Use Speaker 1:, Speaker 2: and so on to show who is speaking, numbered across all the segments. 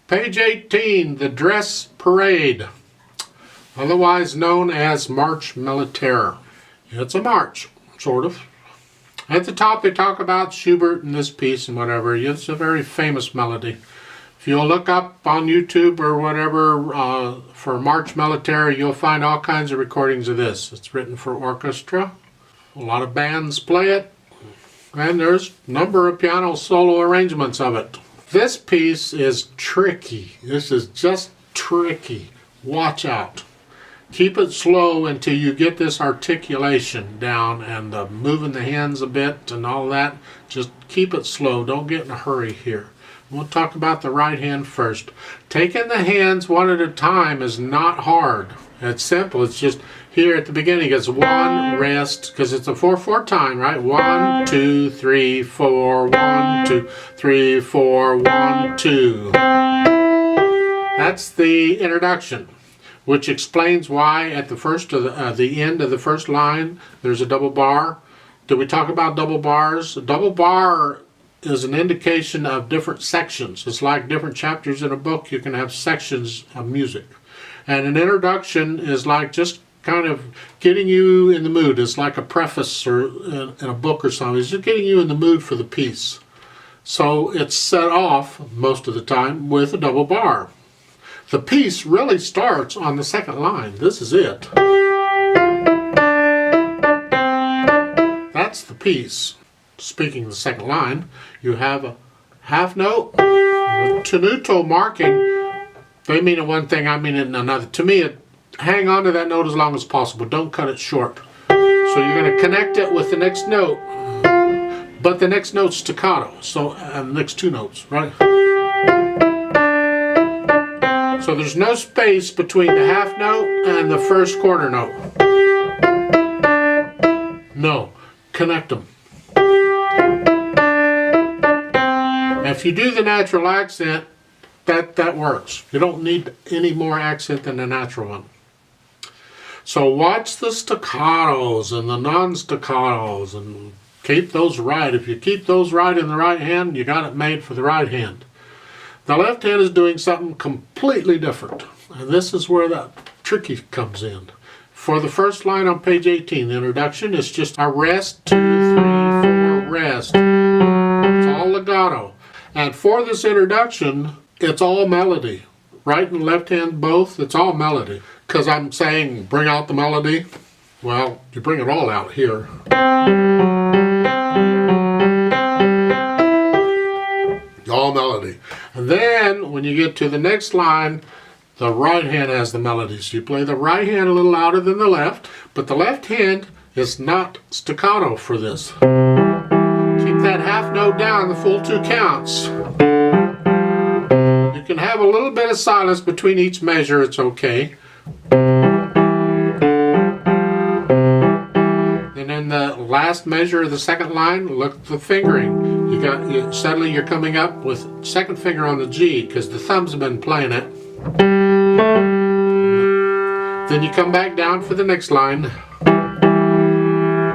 Speaker 1: Page 18, the Dress Parade, otherwise known as Marche Militaire. It's a march, sort of. At the top they talk about Schubert and this piece and whatever. It's a very famous melody. If you'll look up on YouTube or whatever for Marche Militaire, you'll find all kinds of recordings of this. It's written for orchestra. A lot of bands play it. And there's a number of piano solo arrangements of it. This piece is tricky. This is just tricky. Watch out. Keep it slow until you get this articulation down and moving the hands a bit and all that. Just keep it slow. Don't get in a hurry here. We'll talk about the right hand first. Taking the hands one at a time is not hard. It's simple. It's just here at the beginning. It's one, rest, because it's a 4/4 time, right? 1, 2, 3, 4, 1, 2, 3, 4, 1, 2. That's the introduction, which explains why at the end of the first line there's a double bar. Did we talk about double bars? A double bar is an indication of different sections. It's like different chapters in a book. You can have sections of music. And an introduction is like just kind of getting you in the mood. It's like a preface or in a book or something. It's just getting you in the mood for the piece. So it's set off most of the time with a double bar. The piece really starts on the second line. This is it. That's the piece. Speaking of the second line, you have a half note, a tenuto marking. They mean it one thing, I mean it in another. To me, hang on to that note as long as possible. Don't cut it short. So you're going to connect it with the next note, but the next note's staccato. So the next two notes, right? So there's no space between the half note and the first quarter note. No, connect them. If you do the natural accent, that works. You don't need any more accent than the natural one. So watch the staccatos and the non-staccatos and keep those right. If you keep those right in the right hand, you got it made for the right hand. The left hand is doing something completely different. And this is where that tricky comes in. For the first line on page 18, the introduction is just a rest, 2, 3, 4, rest. It's all legato. And for this introduction, it's all melody. Right and left hand both, it's all melody. Because I'm saying bring out the melody. Well, you bring it all out here. All melody. And then when you get to the next line, the right hand has the melody. So you play the right hand a little louder than the left, but the left hand is not staccato for this. Keep that half note down the full 2 counts. You can have a little bit of silence between each measure, it's okay. And in the last measure of the second line, look at the fingering. Suddenly you're coming up with second finger on the G because the thumbs have been playing it. Then you come back down for the next line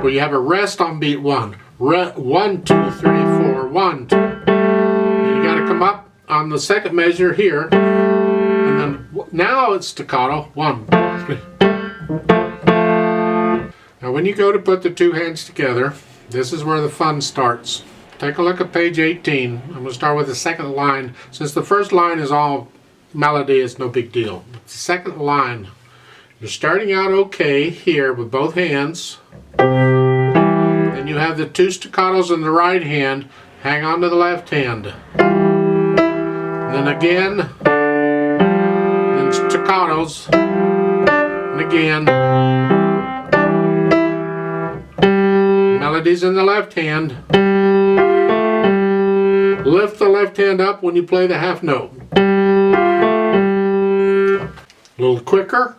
Speaker 1: where you have a rest on beat 1. 1, 2, 3, 4, 1, 2. And you got to come up on the second measure here, and then now it's staccato. 1, 3. Now when you go to put the two hands together, this is where the fun starts. Take a look at page 18. I'm going to start with the second line. Since the first line is all melody, it's no big deal. But the second line, you're starting out okay here with both hands. Then you have the 2 staccatos in the right hand. Hang on to the left hand. Then again. Then staccatos. And again. Melodies in the left hand. Lift the left hand up when you play the half note. A little quicker.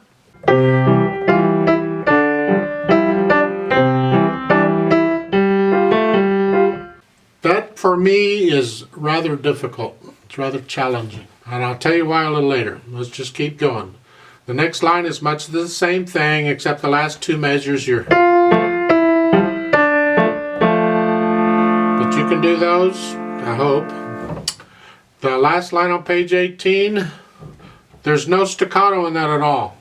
Speaker 1: That for me is rather difficult. It's rather challenging. And I'll tell you why a little later. Let's just keep going. The next line is much the same thing except the last 2 measures you're... But you can do those, I hope. The last line on page 18, there's no staccato in that at all.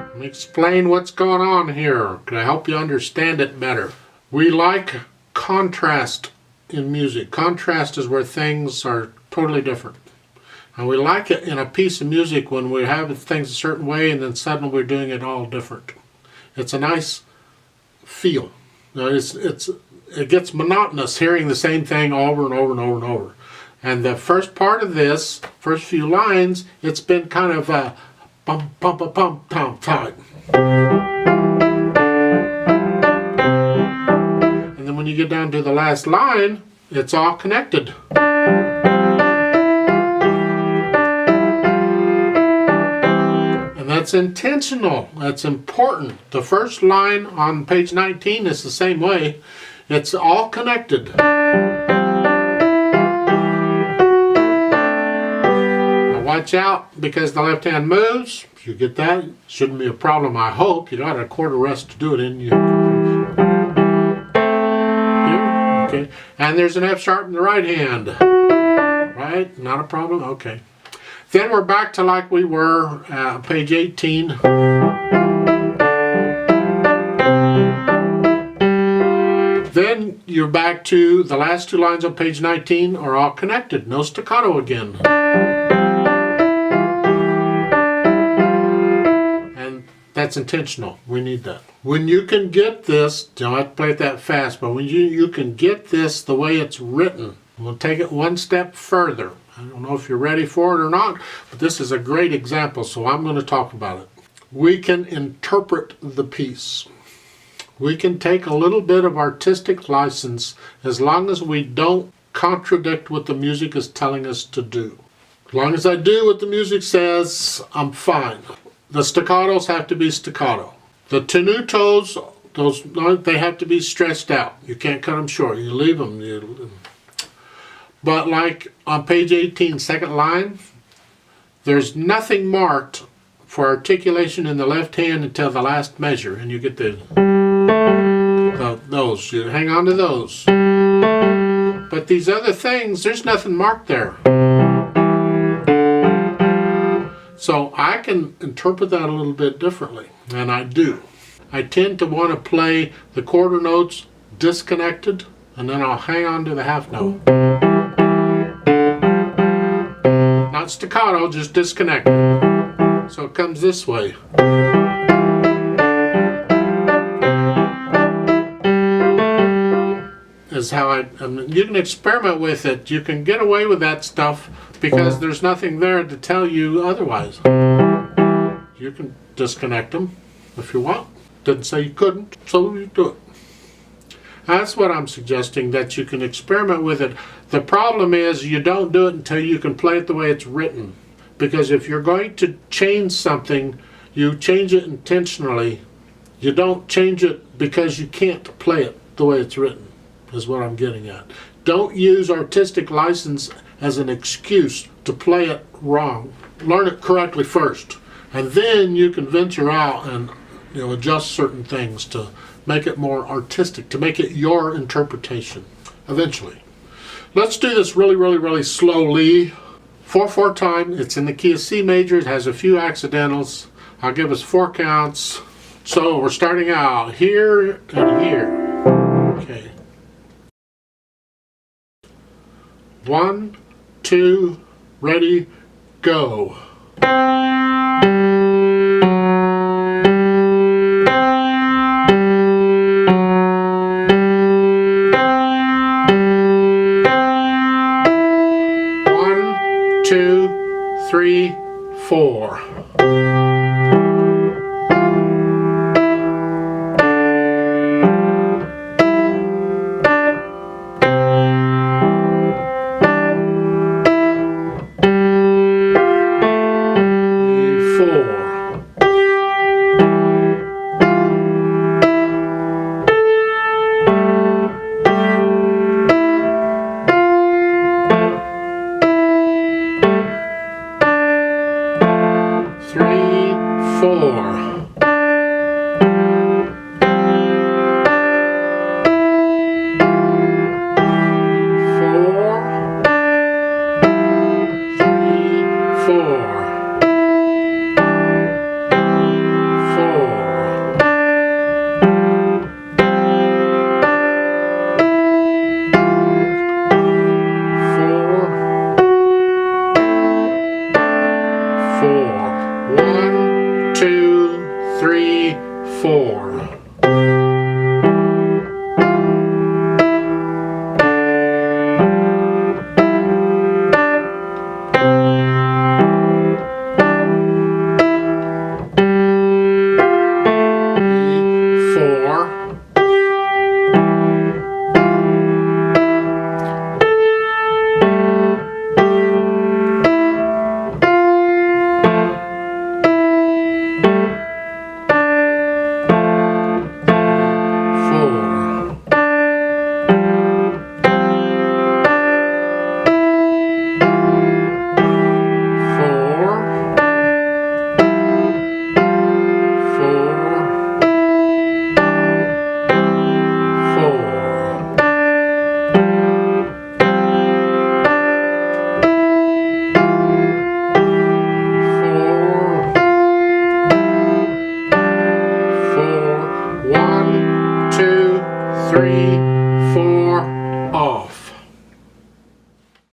Speaker 1: Let me explain what's going on here. Can I help you understand it better? We like contrast in music. Contrast is where things are totally different. And we like it in a piece of music when we have things a certain way and then suddenly we're doing it all different. It's a nice feel. It gets monotonous hearing the same thing over and over and over and over. And the first part of this, first few lines, it's been kind of a bum bum bum bum bum type. And then when you get down to the last line, it's all connected. That's intentional. That's important. The first line on page 19 is the same way. It's all connected. Now watch out because the left hand moves. If you get that, shouldn't be a problem, I hope. You got a quarter rest to do it in. Here, okay. And there's an F sharp in the right hand. Right? Not a problem? Okay. Then we're back to like we were, page 18. Then you're back to the last two lines on page 19 are all connected. No staccato again. And that's intentional. We need that. When you can get this, don't have to play it that fast, but when you can get this the way it's written, we'll take it one step further. I don't know if you're ready for it or not, but this is a great example, so I'm going to talk about it. We can interpret the piece. We can take a little bit of artistic license as long as we don't contradict what the music is telling us to do. As long as I do what the music says, I'm fine. The staccatos have to be staccato. The tenutos, they have to be stretched out. You can't cut them short. You leave them. But like on page 18, second line, there's nothing marked for articulation in the left hand until the last measure. And you get those. You hang on to those. But these other things, there's nothing marked there. So I can interpret that a little bit differently, and I do. I tend to want to play the quarter notes disconnected, and then I'll hang on to the half note. Not staccato, just disconnected. So it comes this way. Is how you can experiment with it. You can get away with that stuff because there's nothing there to tell you otherwise. You can disconnect them if you want. Didn't say you couldn't, so you do it. That's what I'm suggesting, that you can experiment with it. The problem is you don't do it until you can play it the way it's written. Because if you're going to change something, you change it intentionally. You don't change it because you can't play it the way it's written, is what I'm getting at. Don't use artistic license as an excuse to play it wrong. Learn it correctly first. And then you can venture out and adjust certain things to make it more artistic, to make it your interpretation, eventually. Let's do this really, really, really slowly. 4/4 time, it's in the key of C major, it has a few accidentals. I'll give us 4 counts. So we're starting out here and here. Okay. 1, 2, ready, go.